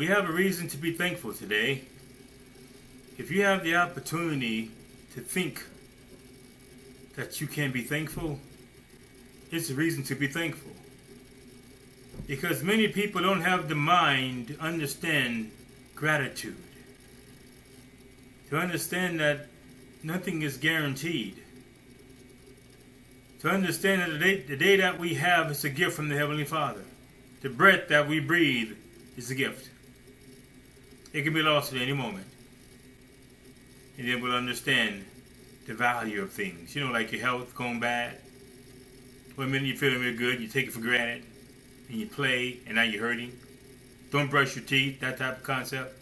We have a reason to be thankful today. If you have the opportunity to think that you can be thankful, it's a reason to be thankful. Because many people don't have the mind to understand gratitude. To understand that nothing is guaranteed. To understand that the day that we have is a gift from the Heavenly Father. The breath that we breathe is a gift. It can be lost at any moment. And then we'll understand the value of things. You know, like your health going bad. One minute you're feeling real good, you take it for granted. And you play, and now you're hurting. Don't brush your teeth, that type of concept.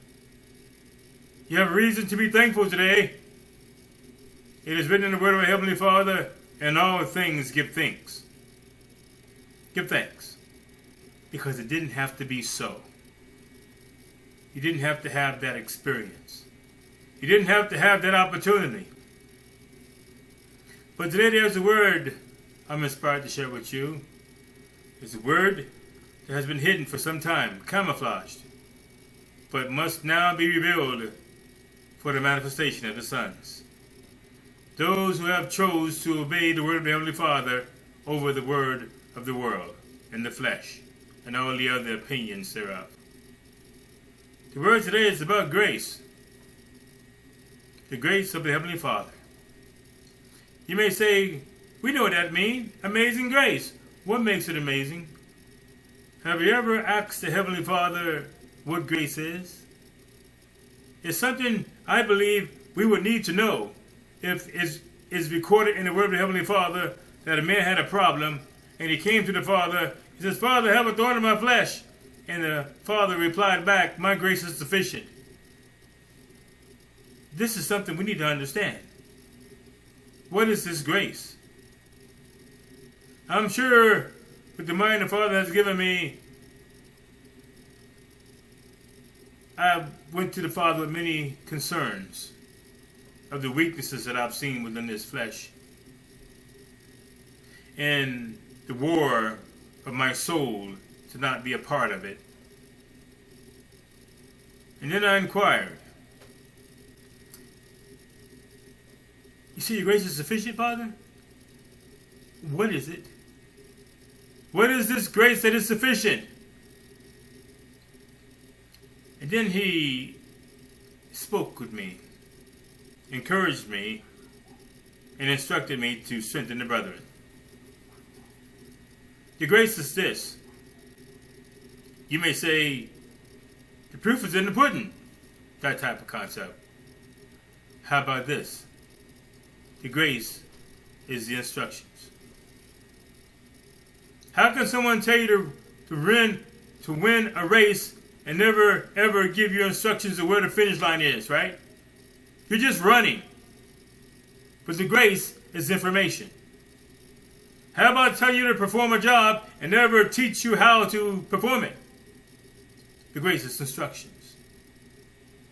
You have a reason to be thankful today. It is written in the Word of our Heavenly Father, in all things give thanks. Give thanks. Because it didn't have to be so. You didn't have to have that experience. You didn't have to have that opportunity. But today there's a word I'm inspired to share with you. It's a word that has been hidden for some time, camouflaged, but must now be revealed for the manifestation of the sons. Those who have chose to obey the word of the Heavenly Father over the word of the world and the flesh and all the other opinions thereof. The word today is about grace. The grace of the Heavenly Father. You may say, we know what that means. Amazing grace. What makes it amazing? Have you ever asked the Heavenly Father what grace is? It's something I believe we would need to know if it's recorded in the Word of the Heavenly Father that a man had a problem and he came to the Father. He says, Father, I have a thorn in my flesh. And the Father replied back, my grace is sufficient. This is something we need to understand. What is this grace? I'm sure with the mind the Father has given me, I went to the Father with many concerns of the weaknesses that I've seen within this flesh and the war of my soul to not be a part of it. And then I inquired, you see, your grace is sufficient, Father? What is it? What is this grace that is sufficient? And then he spoke with me, encouraged me, and instructed me to strengthen the brethren. The grace is this. You may say, the proof is in the pudding. That type of concept. How about this? The grace is the instructions. How can someone tell you to win a race and never ever give you instructions of where the finish line is, right? You're just running. But the grace is information. How about tell you to perform a job and never teach you how to perform it? The grace is instructions.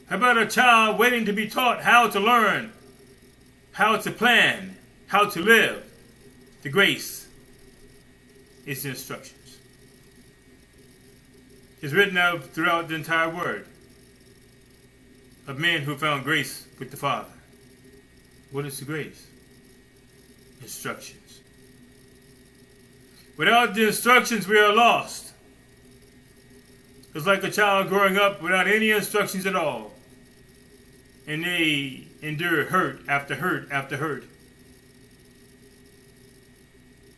How about a child waiting to be taught how to learn, how to plan, how to live? The grace is the instructions. It's written out throughout the entire word of men who found grace with the Father. What is the grace? Instructions. Without the instructions, we are lost. It's like a child growing up without any instructions at all. And they endure hurt after hurt after hurt.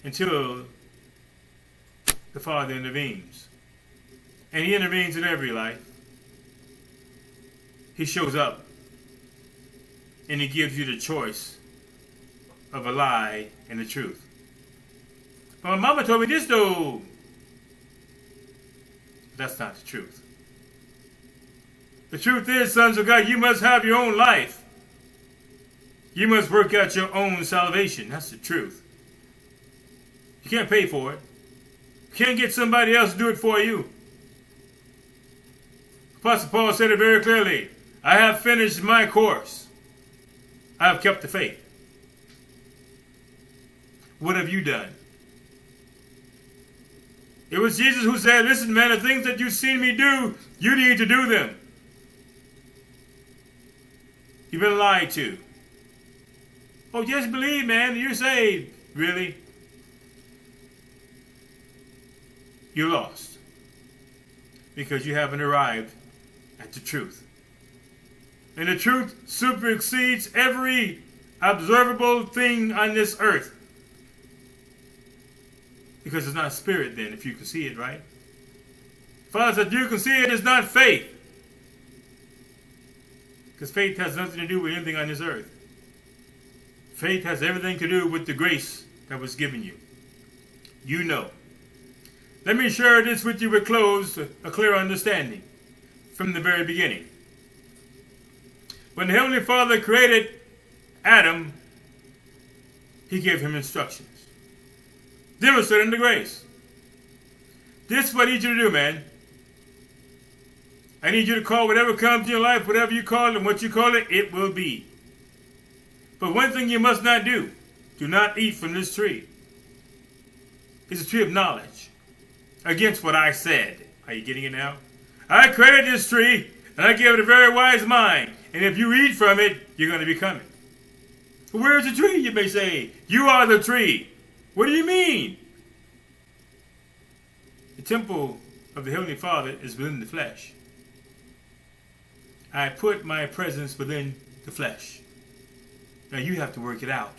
Until the Father intervenes. And He intervenes in every life. He shows up. And He gives you the choice of a lie and the truth. But my mama told me this though. That's not the truth. The truth is, sons of God, you must have your own life. You must work out your own salvation. That's the truth. You can't pay for it. You can't get somebody else to do it for you. Apostle Paul said it very clearly. I have finished my course. I have kept the faith. What have you done? It was Jesus who said, listen, man, the things that you've seen me do, you need to do them. You've been lied to. Oh, just believe, man, you're saved. Really? You're lost. Because you haven't arrived at the truth. And the truth supersedes every observable thing on this earth. Because it's not a spirit then, if you can see it, right? Father said, you can see it is not faith. Because faith has nothing to do with anything on this earth. Faith has everything to do with the grace that was given you. You know. Let me share this with you with a clear understanding from the very beginning. When the Heavenly Father created Adam, He gave him instructions. Demonstrating the grace. This is what I need you to do, man. I need you to call whatever comes in your life, whatever you call it and what you call it, it will be. But one thing you must not do not eat from this tree. It's a tree of knowledge. Against what I said. Are you getting it now? I created this tree, and I gave it a very wise mind. And if you eat from it, you're going to become it. Where's the tree, you may say? You are the tree. What do you mean? The temple of the Heavenly Father is within the flesh. I put my presence within the flesh. Now you have to work it out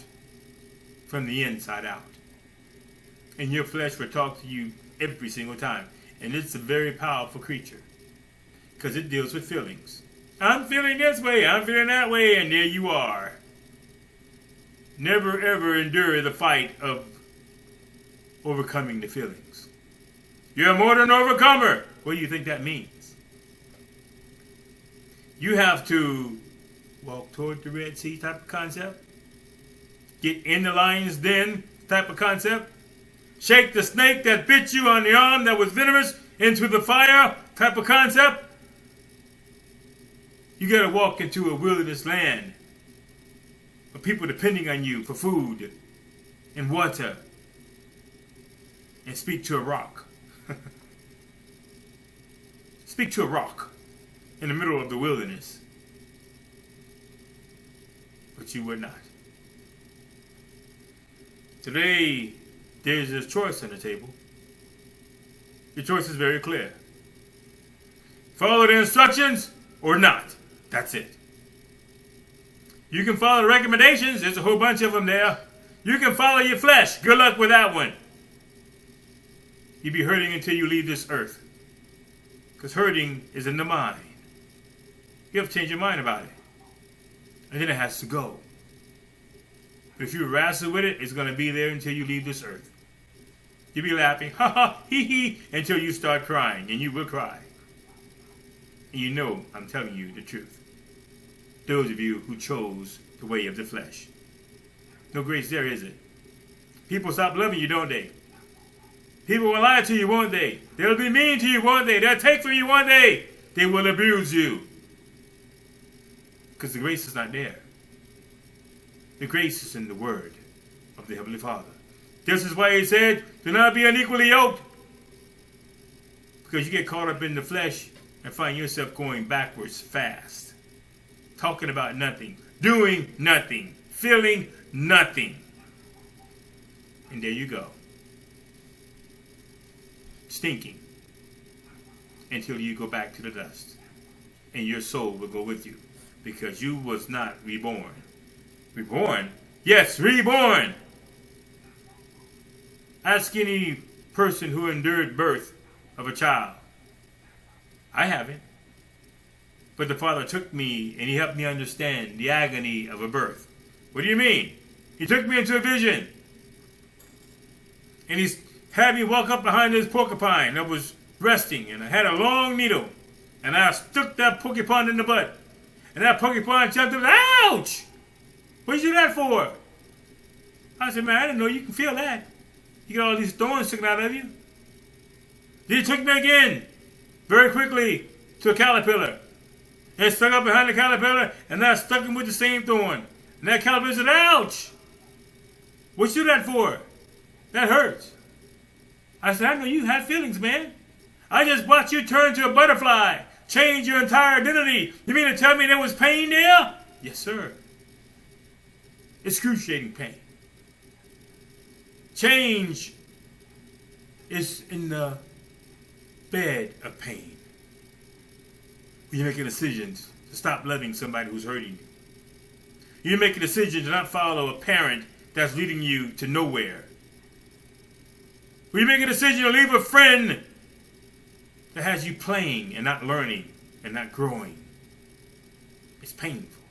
from the inside out. And your flesh will talk to you every single time. And it's a very powerful creature. Because it deals with feelings. I'm feeling this way, I'm feeling that way, and there you are. Never ever endure the fight of overcoming the feelings. You're more than an overcomer. What do you think that means? You have to walk toward the Red Sea type of concept. Get in the lion's den type of concept. Shake the snake that bit you on the arm that was venomous into the fire type of concept. You got to walk into a wilderness land of people depending on you for food and water and speak to a rock. Speak to a rock in the middle of the wilderness. But you would not. Today, there's a choice on the table. Your choice is very clear. Follow the instructions or not. That's it. You can follow the recommendations. There's a whole bunch of them there. You can follow your flesh. Good luck with that one. You'll be hurting until you leave this earth. Because hurting is in the mind. You have to change your mind about it. And then it has to go. But if you wrestle with it, it's going to be there until you leave this earth. You'll be laughing, ha ha, hee hee, until you start crying. And you will cry. And you know I'm telling you the truth. Those of you who chose the way of the flesh. No grace there, is it? People stop loving you, don't they? People will lie to you, won't they? They'll be mean to you, won't they? They'll take from you, won't they? They will abuse you. Because the grace is not there. The grace is in the word of the Heavenly Father. This is why He said, do not be unequally yoked. Because you get caught up in the flesh and find yourself going backwards fast. Talking about nothing. Doing nothing. Feeling nothing. And there you go. Stinking. Until you go back to the dust. And your soul will go with you. Because you was not reborn. Reborn? Yes, reborn! Ask any person who endured birth of a child. I haven't. But the Father took me and He helped me understand the agony of a birth. What do you mean? He took me into a vision. And He had me walk up behind this porcupine that was resting. And I had a long needle. And I stuck that porcupine in the butt. And that porcupine jumped up. Ouch! What did you do that for? I said, man, I didn't know you can feel that. You got all these thorns sticking out of you. Then He took me again, very quickly, to a caterpillar. And stuck up behind the caterpillar, and I stuck him with the same thorn. And that caterpillar said, ouch! What you do that for? That hurts. I said, I know you have feelings, man. I just watched you turn to a butterfly, change your entire identity. You mean to tell me there was pain there? Yes, sir. Excruciating pain. Change is in the bed of pain. When you make a decision to stop loving somebody who's hurting you. You make a decision to not follow a parent that's leading you to nowhere. When you make a decision to leave a friend that has you playing and not learning and not growing. It's painful.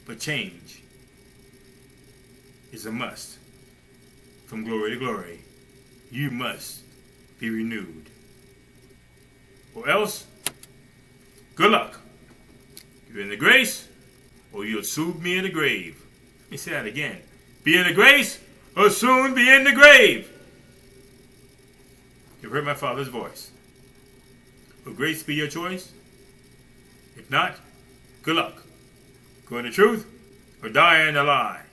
But change is a must. From glory to glory, you must be renewed. Or else, good luck. You're in the grace, or you'll soon be in the grave. Let me say that again. Be in the grace, or soon be in the grave. You've heard my Father's voice. Will grace be your choice? If not, good luck. Go in the truth, or die in the lie.